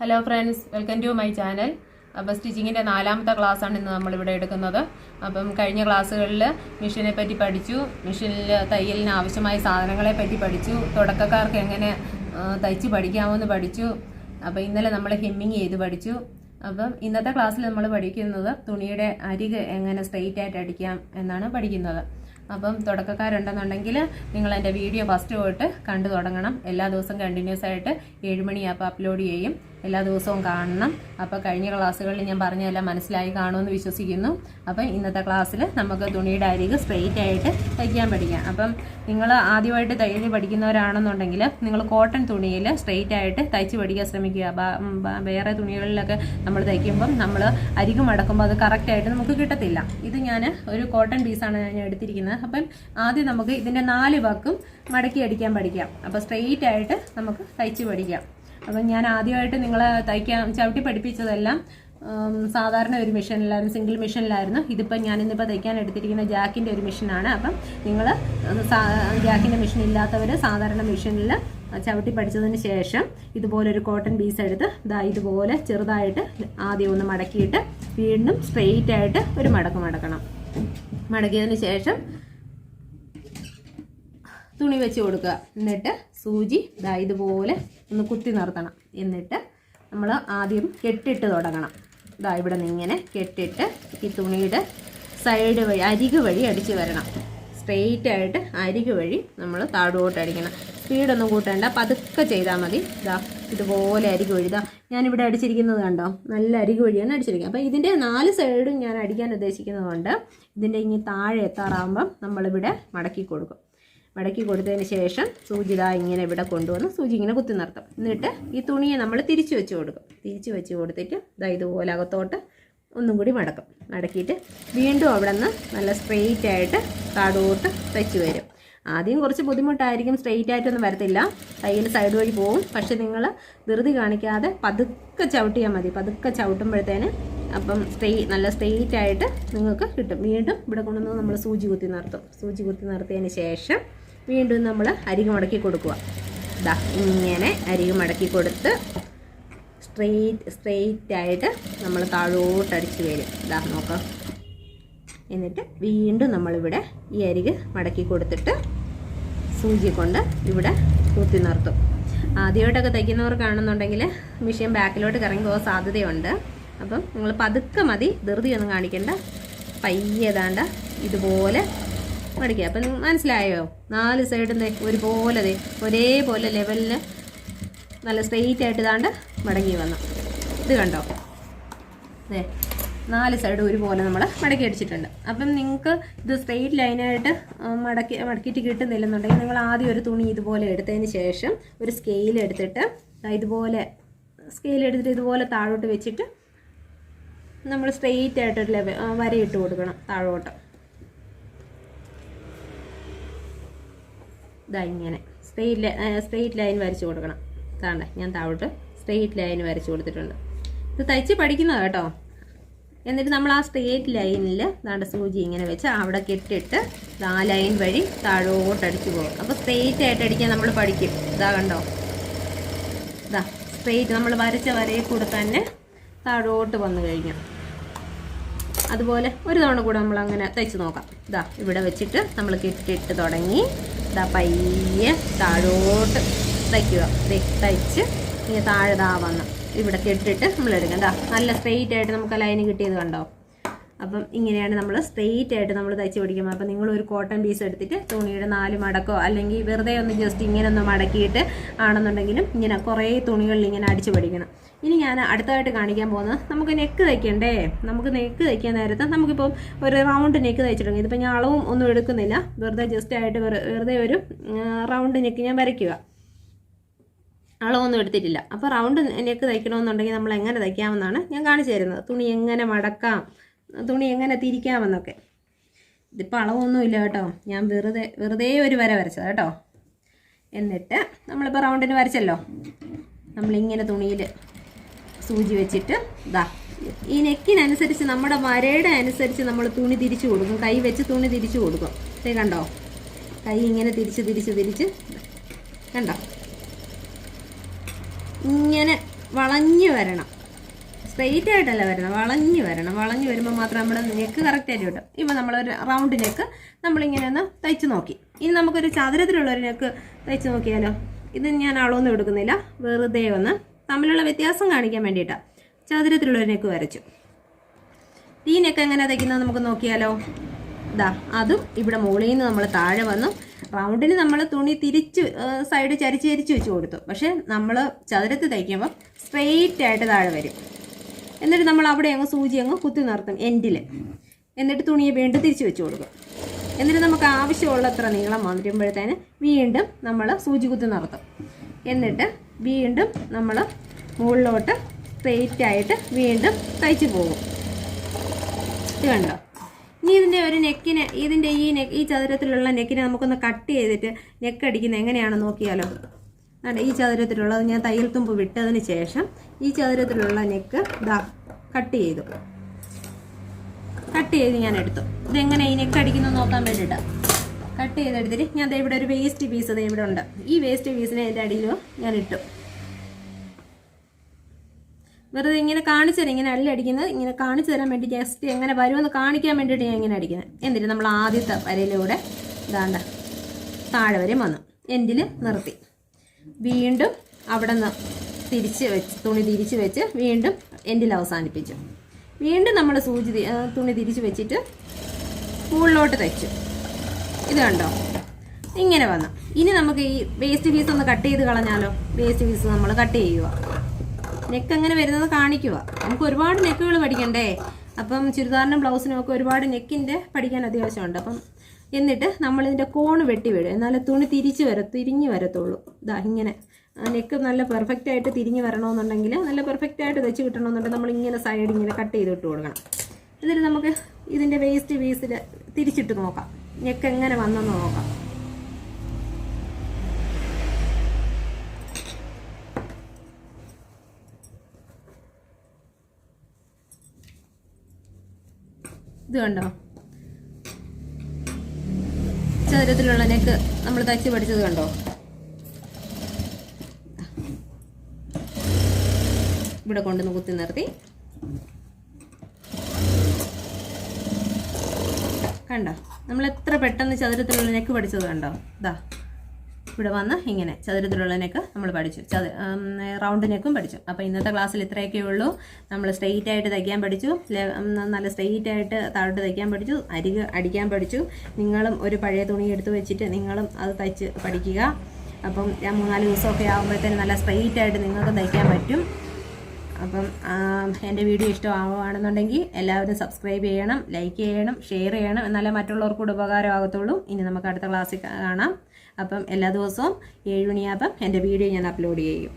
Hello friends, welcome to my channel. അപ്പോൾ സ്റ്റിച്ചിങ്ങിൻ്റെ 4ാമത്തെ ക്ലാസ്സാണ് ഇന്ന് നമ്മളിവിടെ എടുക്കുന്നത്. അപ്പം കഴിഞ്ഞ ക്ലാസ്സുകളിൽ മെഷീനെ പറ്റി പഠിച്ചു, മെഷീനിൽ തയ്യലിന് ആവശ്യമായ സാധനങ്ങളെ പറ്റി പഠിച്ചു, തുടക്കക്കാർക്ക് എങ്ങനെ തയ്ച്ച് പഠിക്കാമെന്ന് പഠിച്ചു. അപ്പോൾ ഇന്നലെ നമ്മൾ ഹെമ്മിങ് ചെയ്ത് പഠിച്ചു. അപ്പം ഇന്നത്തെ ക്ലാസ്സിൽ നമ്മൾ പഠിക്കുന്നത് തുണിയുടെ അരിക് എങ്ങനെ സ്ട്രെയിറ്റ് ആയിട്ട് അടിക്കാം എന്നാണ് പഠിക്കുന്നത്. അപ്പം തുടക്കക്കാരുണ്ടെന്നുണ്ടെങ്കിൽ നിങ്ങൾ എൻ്റെ വീഡിയോ ഫസ്റ്റ് പോയിട്ട് കണ്ടു തുടങ്ങണം. എല്ലാ ദിവസവും കണ്ടിന്യൂസ് ആയിട്ട് 7 മണിയാകുമ്പോൾ അപ്ലോഡ് ചെയ്യും. എല്ലാ ദിവസവും കാണണം. അപ്പോൾ കഴിഞ്ഞ ക്ലാസ്സുകളിൽ ഞാൻ പറഞ്ഞതെല്ലാം മനസ്സിലായി കാണുമെന്ന് വിശ്വസിക്കുന്നു. അപ്പം ഇന്നത്തെ ക്ലാസ്സിൽ നമുക്ക് തുണിയുടെ അരിക് സ്ട്രെയിറ്റ് ആയിട്ട് തയ്ക്കാൻ പഠിക്കാം. അപ്പം നിങ്ങൾ ആദ്യമായിട്ട് തയ്യൽ പഠിക്കുന്നവരാണെന്നുണ്ടെങ്കിൽ നിങ്ങൾ കോട്ടൺ തുണിയിൽ സ്ട്രെയിറ്റ് ആയിട്ട് തയ്ച്ച് പഠിക്കാൻ ശ്രമിക്കുക. വേറെ തുണികളിലൊക്കെ നമ്മൾ തയ്ക്കുമ്പം നമ്മൾ അരിക് മടക്കുമ്പോൾ അത് കറക്റ്റായിട്ട് നമുക്ക് കിട്ടത്തില്ല. ഇത് ഞാൻ ഒരു കോട്ടൺ പീസാണ് ഞാൻ എടുത്തിരിക്കുന്നത്. അപ്പം ആദ്യം നമുക്ക് ഇതിൻ്റെ 4 ഭാഗം മടക്കി അടിക്കാൻ പഠിക്കാം. അപ്പോൾ സ്ട്രെയിറ്റ് ആയിട്ട് നമുക്ക് തയ്ച്ച് പഠിക്കാം. അപ്പം ഞാൻ ആദ്യമായിട്ട് നിങ്ങളെ ചവിട്ടി പഠിപ്പിച്ചതെല്ലാം സാധാരണ ഒരു മെഷീനിലായിരുന്നു, സിംഗിൾ മെഷീനിലായിരുന്നു. ഇതിപ്പോൾ ഞാനിന്നിപ്പോൾ തയ്ക്കാൻ എടുത്തിരിക്കുന്ന ജാക്കിൻ്റെ ഒരു മെഷീനാണ്. അപ്പം നിങ്ങൾ ജാക്കിൻ്റെ മെഷീൻ ഇല്ലാത്തവർ സാധാരണ മെഷീനിൽ ചവിട്ടി പഠിച്ചതിന് ശേഷം ഇതുപോലൊരു കോട്ടൺ പീസ് എടുത്ത് ഇതുപോലെ ചെറുതായിട്ട് ആദ്യം ഒന്ന് മടക്കിയിട്ട് വീണ്ടും സ്ട്രെയിറ്റ് ആയിട്ട് ഒരു മടക്കണം. മടക്കിയതിന് ശേഷം തുണി വെച്ച് കൊടുക്കുക. എന്നിട്ട് സൂചി ഇതുപോലെ ഒന്ന് കുത്തി നിർത്തണം. എന്നിട്ട് നമ്മൾ ആദ്യം കെട്ടിട്ട് തുടങ്ങണം. ഇവിടെ നിന്ന് ഇങ്ങനെ കെട്ടിട്ട് ഈ തുണിയുടെ സൈഡ് വഴി അരിക് വഴി അടിച്ച് വരണം. സ്ട്രെയിറ്റ് ആയിട്ട് അരിക് വഴി നമ്മൾ താഴോട്ട് അടിക്കണം. സ്പീഡൊന്നും കൂട്ടേണ്ട, പതുക്കെ ചെയ്താൽ മതി. ഇതുപോലെ അരിക് വഴി ഞാനിവിടെ അടിച്ചിരിക്കുന്നത് കണ്ടോ, നല്ല അരിക് വഴിയാണ് അടിച്ചിരിക്കുന്നത്. അപ്പോൾ ഇതിൻ്റെ 4 സൈഡും ഞാൻ അടിക്കാൻ ഉദ്ദേശിക്കുന്നതുകൊണ്ട് ഇതിൻ്റെ ഇനി താഴെ എത്താറാകുമ്പം നമ്മളിവിടെ മടക്കി കൊടുക്കും. മടക്കി കൊടുത്തതിന് ശേഷം സൂചി ഇങ്ങനെ ഇവിടെ കൊണ്ടുവന്ന് സൂചി ഇങ്ങനെ കുത്തി നിർത്തും. എന്നിട്ട് ഈ തുണിയെ നമ്മൾ തിരിച്ചു വെച്ച് കൊടുക്കും. തിരിച്ചു വെച്ച് കൊടുത്തിട്ട് ഇതുപോലെ അകത്തോട്ട് ഒന്നും കൂടി മടക്കിയിട്ട് വീണ്ടും അവിടെ നിന്ന് നല്ല സ്ട്രെയിറ്റ് ആയിട്ട് താഴോട്ട് തയ്ച്ച് വരും. ആദ്യം കുറച്ച് ബുദ്ധിമുട്ടായിരിക്കും, സ്ട്രെയിറ്റ് ആയിട്ടൊന്നും വരത്തില്ല, തയ്യൽ സൈഡ് വഴി പോവും. പക്ഷെ നിങ്ങൾ ധൃതി കാണിക്കാതെ പതുക്കെ ചവിട്ടിയാൽ മതി. പതുക്കെ ചവിട്ടുമ്പോഴത്തേന് അപ്പം നല്ല സ്ട്രെയിറ്റ് ആയിട്ട് നിങ്ങൾക്ക് കിട്ടും. വീണ്ടും ഇവിടെ കൊണ്ടുവന്ന് നമ്മൾ സൂചി കുത്തി നിർത്തും. സൂചി കുത്തി നിർത്തിയതിന് ശേഷം വീണ്ടും നമ്മൾ അരിക് മടക്കി കൊടുക്കുക. ഇങ്ങനെ അരിക് മടക്കി കൊടുത്ത് സ്ട്രെയിറ്റ് ആയിട്ട് നമ്മൾ താഴോട്ട് അടിച്ച് വരും. നോക്കാം. എന്നിട്ട് വീണ്ടും നമ്മളിവിടെ ഈ അരിക് മടക്കി കൊടുത്തിട്ട് സൂചി കൊണ്ട് ഇവിടെ കുത്തി നിർത്തും. ആദ്യമായിട്ടൊക്കെ തയ്ക്കുന്നവർക്കാണെന്നുണ്ടെങ്കിൽ മെഷീൻ ബാക്കിലോട്ട് കറങ്ങി പോകാൻ സാധ്യതയുണ്ട്. അപ്പം നിങ്ങൾ പതുക്കെ മതി, ധൃതിയൊന്നും കാണിക്കേണ്ട. പയ്യെ ഇതുപോലെ മടിക്കുക. അപ്പം മനസ്സിലായോ? 4 സൈഡും ഒരുപോലെ ഒരേപോലെ ലെവലിൽ നല്ല സ്ട്രെയിറ്റ് ആയിട്ട് മടങ്ങി വന്നു. ഇത് കണ്ടോ, 4 സൈഡ് ഒരുപോലെ നമ്മൾ മടക്കി അടിച്ചിട്ടുണ്ട്. അപ്പം നിങ്ങൾക്ക് ഇത് സ്ട്രെയിറ്റ് ലൈനായിട്ട് മടക്കിയിട്ട് കിട്ടുന്നില്ലെന്നുണ്ടെങ്കിൽ നിങ്ങൾ ആദ്യം ഒരു തുണി ഇതുപോലെ എടുത്തതിന് ശേഷം ഒരു സ്കെയിൽ എടുത്തിട്ട് ഇതുപോലെ താഴോട്ട് വെച്ചിട്ട് നമ്മൾ സ്ട്രെയിറ്റ് ആയിട്ടൊരു വരയിട്ട് കൊടുക്കണം താഴോട്ട്. ഇങ്ങനെ സ്ട്രെയിറ്റ് ലൈൻ വരച്ച് കൊടുക്കണം. ഞാൻ താഴോട്ട് സ്ട്രെയിറ്റ് ലൈൻ വരച്ച് കൊടുത്തിട്ടുണ്ട്. ഇത് തയ്ച്ച് പഠിക്കുന്നത് കേട്ടോ. എന്നിട്ട് നമ്മൾ ആ സ്ട്രെയിറ്റ് ലൈനിൽ സൂചി ഇങ്ങനെ വെച്ച് അവിടെ കെട്ടിട്ട് ആ ലൈൻ വഴി താഴോട്ട് അടിച്ചു പോകും. അപ്പോൾ സ്ട്രെയിറ്റ് ആയിട്ട് അടിക്കാൻ നമ്മൾ പഠിക്കും. കണ്ടോ, സ്ട്രെയിറ്റ് നമ്മൾ വരച്ച വരയിൽ കൂടെ തന്നെ താഴോട്ട് വന്നു കഴിഞ്ഞു. അതുപോലെ ഒരു തവണ കൂടെ നമ്മൾ അങ്ങനെ തയ്ച്ച് നോക്കാം. ഇവിടെ വെച്ചിട്ട് നമ്മൾ കെട്ടിട്ട് തുടങ്ങി പയ്യെ താഴോട്ട് തയ്ക്കുക. തയ്ച്ച് ഇങ്ങനെ താഴെ വന്ന് ഇവിടെ കെട്ടിട്ട് നമ്മൾ എടുക്കാം. നല്ല സ്ട്രെയിറ്റ് ആയിട്ട് നമുക്ക് ലൈന് കിട്ടിയത് കണ്ടോ. അപ്പം ഇങ്ങനെയാണ് നമ്മൾ സ്ട്രെയിറ്റ് ആയിട്ട് നമ്മൾ തയ്ച്ച് പഠിക്കുമ്പോൾ. അപ്പം നിങ്ങൾ ഒരു കോട്ടൺ പീസ് എടുത്തിട്ട് തുണിയുടെ 4 മടക്കോ അല്ലെങ്കിൽ വെറുതെ ഒന്ന് ജസ്റ്റ് ഇങ്ങനെ ഒന്ന് മടക്കിയിട്ട് ആണെന്നുണ്ടെങ്കിലും ഇങ്ങനെ കുറേ തുണികളിൽ ഇങ്ങനെ അടിച്ച് പഠിക്കണം. ഇനി ഞാൻ അടുത്തതായിട്ട് കാണിക്കാൻ പോകുന്നത് നമുക്ക് നെക്ക് തയ്ക്കണ്ടേ. നമുക്ക് നെക്ക് തയ്ക്കാൻ നേരത്തെ നമുക്കിപ്പം ഒരു റൗണ്ട് നെക്ക് തയ്ച്ചിട്ടുണ്ടെങ്കിൽ ഇതിപ്പോൾ ഞാൻ അളവും ഒന്നും എടുക്കുന്നില്ല, വെറുതെ ജസ്റ്റ് ആയിട്ട് വെറുതെ ഒരു റൗണ്ട് നെക്ക് ഞാൻ വരയ്ക്കുക. അളവൊന്നും എടുത്തിട്ടില്ല. അപ്പോൾ റൗണ്ട് നെക്ക് തയ്ക്കണമെന്നുണ്ടെങ്കിൽ നമ്മൾ എങ്ങനെ തയ്ക്കാമെന്നാണ് ഞാൻ കാണിച്ചു തരുന്നത്. തുണി എങ്ങനെ മടക്കാം, തുണി എങ്ങനെ തിരിക്കാമെന്നൊക്കെ. ഇതിപ്പോൾ അളവൊന്നുമില്ല കേട്ടോ, ഞാൻ വെറുതെ ഒരു വര വരച്ചത് കേട്ടോ. എന്നിട്ട് നമ്മളിപ്പോൾ റൗണ്ടിന് വരച്ചല്ലോ, നമ്മളിങ്ങനെ തുണിയിൽ സൂചി വെച്ചിട്ട് ഈ നെക്കിനനുസരിച്ച് നമ്മുടെ വരയുടെ അനുസരിച്ച് നമ്മൾ തുണി തിരിച്ചു കൊടുക്കും. കൈ വെച്ച് തുണി തിരിച്ചു കൊടുക്കും. കണ്ടോ, കൈ ഇങ്ങനെ തിരിച്ച് കണ്ടോ, ഇങ്ങനെ വളഞ്ഞു വരണം, സ്ട്രെയിറ്റ് ആയിട്ടല്ല വരണം, വളഞ്ഞു വരണം. വളഞ്ഞു വരുമ്പോൾ മാത്രം നമ്മുടെ നെക്ക് കറക്റ്റായിട്ട് കിട്ടും. ഇപ്പോൾ നമ്മളൊരു റൗണ്ട് നെക്ക് നമ്മളിങ്ങനെ ഒന്ന് തയ്ച്ച് നോക്കി. ഇനി നമുക്കൊരു ചതുരത്തിലുള്ളൊരു നെക്ക് തയ്ച്ച് നോക്കിയാലോ. ഇത് ഞാൻ അളവൊന്നും എടുക്കുന്നില്ല, വെറുതെ ഒന്ന് തമ്മിലുള്ള വ്യത്യാസം കാണിക്കാൻ വേണ്ടിയിട്ടാണ് ചതുരത്തിലുള്ളൊരു നെക്ക് വരച്ചു. ഈ നെക്ക് എങ്ങനെ തയ്ക്കുന്നത് നമുക്ക് നോക്കിയാലോ. ഇതാ അതും ഇവിടെ മുകളിൽ നിന്ന് നമ്മൾ താഴെ വന്നു. റൗണ്ടിന് നമ്മൾ തുണി തിരിച്ച് സൈഡ് ചരിച്ച് വെച്ച് കൊടുത്തു. പക്ഷേ നമ്മൾ ചതുരത്തിൽ തയ്ക്കുമ്പോൾ സ്ട്രെയിറ്റ് ആയിട്ട് താഴെ വരും. എന്നിട്ട് നമ്മൾ അവിടെ അങ്ങ് സൂചി അങ്ങ് കുത്തി നിർത്തും എൻഡിൽ. എന്നിട്ട് തുണിയെ വീണ്ടും തിരിച്ച് വെച്ച് കൊടുക്കും. എന്നിട്ട് നമുക്ക് ആവശ്യമുള്ളത്ര നീളം വന്നിട്ടുമ്പോഴത്തേന് വീണ്ടും നമ്മൾ സൂചി കുത്തി നിർത്തും. എന്നിട്ട് വീണ്ടും നമ്മൾ മുകളിലോട്ട് സ്ട്രെയിറ്റ് ആയിട്ട് വീണ്ടും തയ്ച്ച് പോകും. ഇത് കണ്ടോ. ഇനി ഇതിൻ്റെ ഒരു നെക്കിന്, ഇതിൻ്റെ ഈ ചതുരത്തിലുള്ള നെക്കിനെ നമുക്കൊന്ന് കട്ട് ചെയ്തിട്ട് നെക്ക് അടിക്കുന്നത് എങ്ങനെയാണെന്ന് നോക്കിയാലോ. ഈ ചതുരത്തിലുള്ളത് ഞാൻ തയ്യൽ തുമ്പ് വിട്ടതിന് ശേഷം ഈ ചതുരത്തിലുള്ള നെക്ക് ഇതാ കട്ട് ചെയ്ത് ഞാൻ എടുത്തു. ഇതെങ്ങനെ ഈ നെക്ക് അടിക്കുന്നത് നോക്കാൻ വേണ്ടിയിട്ടാണ് കട്ട് ചെയ്തെടുത്തിട്ട് ഞാൻ ഇവിടെ ഒരു വേസ്റ്റ് പീസ് ഇവിടെ ഉണ്ട്. ഈ വേസ്റ്റ് പീസിനെ എൻ്റെ അടിയിലോ ഞാൻ ഇട്ടു. വെറുതെ ഇങ്ങനെ കാണിച്ചു തരാം, ഇങ്ങനെ അല്ല അടിക്കുന്നത്, ഇങ്ങനെ കാണിച്ചു തരാൻ വേണ്ടി ജസ്റ്റ് എങ്ങനെ വരുമെന്ന് കാണിക്കാൻ വേണ്ടിയിട്ട് ഞാൻ ഇങ്ങനെ അടിക്കുന്നത്. എന്നിട്ട് നമ്മൾ ആദ്യത്തെ വരയിലൂടെ ഇതാണ്ട താഴെ വരെ വന്നു, എൻഡിൽ നിർത്തി. വീണ്ടും അവിടെ നിന്ന് തുണി തിരിച്ച് വെച്ച് വീണ്ടും എൻഡിൽ അവസാനിപ്പിച്ചു. വീണ്ടും നമ്മൾ തുണി തിരിച്ച് വെച്ചിട്ട് മുകളിലോട്ട് തയ്ച്ചു. ഇത് കണ്ടോ, ഇങ്ങനെ വന്നു. ഇനി നമുക്ക് ഈ വേസ്റ്റ് പീസ് ഒന്ന് കട്ട് ചെയ്ത് കളഞ്ഞാലോ. വേസ്റ്റ് പീസ് നമ്മൾ കട്ട് ചെയ്യുക. നെക്ക് എങ്ങനെ വരുന്നത് കാണിക്കുക. നമുക്ക് ഒരുപാട് നെക്കുകൾ പഠിക്കണ്ടേ. അപ്പം ചുരിദാറിനും ബ്ലൗസിനും ഒക്കെ ഒരുപാട് നെക്കിൻ്റെ പഠിക്കാൻ അത്യാവശ്യമുണ്ട്. അപ്പം എന്നിട്ട് നമ്മളിതിൻ്റെ കോണ് വെട്ടി വിടും, എന്നാലേ തുണി തിരിഞ്ഞ് വരത്തുള്ളൂ. ഇതാ ഇങ്ങനെ നെക്ക് നല്ല പെർഫെക്റ്റ് ആയിട്ട് തിരിഞ്ഞ് വരണമെന്നുണ്ടെങ്കിൽ, നല്ല പെർഫെക്റ്റ് ആയിട്ട് വെച്ച് കിട്ടണമെന്നുണ്ടെങ്കിൽ നമ്മളിങ്ങനെ സൈഡ് ഇങ്ങനെ കട്ട് ചെയ്ത് ഇട്ട് കൊടുക്കണം. എന്നിട്ട് നമുക്ക് ഇതിൻ്റെ വേസ്റ്റ് പീസിൽ തിരിച്ചിട്ട് നോക്കാം, നെക്ക് എങ്ങനെ വന്നെന്ന് നോക്കാം. ഇത് കണ്ടോ, ചതുരത്തിലുള്ള നെക്ക് നമ്മൾ തയ്ച്ച് പഠിച്ചത് കണ്ടോ. ഇവിടെ കൊണ്ടുവന്ന് കുത്തി നിർത്തി. കണ്ടോ, നമ്മൾ എത്ര പെട്ടെന്ന് ചതുരത്തിലുള്ള നെക്ക് പഠിച്ചത് കണ്ടോ. ഇതാ ഇവിടെ വന്ന് ഇങ്ങനെ ചതുരത്തിലുള്ള നെക്ക് നമ്മൾ പഠിച്ചു, റൗണ്ട് നെക്കും പഠിച്ചു. അപ്പോൾ ഇന്നത്തെ ക്ലാസ്സിൽ ഇത്രയൊക്കെ ഉള്ളൂ. നമ്മൾ സ്ട്രെയിറ്റ് ആയിട്ട് തയ്ക്കാൻ പഠിച്ചു, നല്ല സ്ട്രെയിറ്റ് ആയിട്ട് താഴോട്ട് തയ്ക്കാൻ പഠിച്ചു, അരിക് അടിക്കാൻ പഠിച്ചു. നിങ്ങളും ഒരു പഴയ തുണി എടുത്ത് വെച്ചിട്ട് നിങ്ങളും അത് തയ്ച്ച് പഠിക്കുക. അപ്പം 3-4 ദിവസമൊക്കെ ആകുമ്പോഴത്തേന് നല്ല സ്ട്രെയിറ്റ് ആയിട്ട് നിങ്ങൾക്ക് തയ്ക്കാൻ പറ്റും. അപ്പം എൻ്റെ വീഡിയോ ഇഷ്ടമാവുകയാണെന്നുണ്ടെങ്കിൽ എല്ലാവരും സബ്സ്ക്രൈബ് ചെയ്യണം, ലൈക്ക് ചെയ്യണം, ഷെയർ ചെയ്യണം. എന്നാലേ മറ്റുള്ളവർക്ക് കൂടെ ഉപകാരമാകത്തുള്ളൂ. ഇനി നമുക്ക് അടുത്ത ക്ലാസ്സിൽ കാണാം. അപ്പം എല്ലാ ദിവസവും 7 മണിയാകുമ്പം എൻ്റെ വീഡിയോ ഞാൻ അപ്ലോഡ് ചെയ്യും.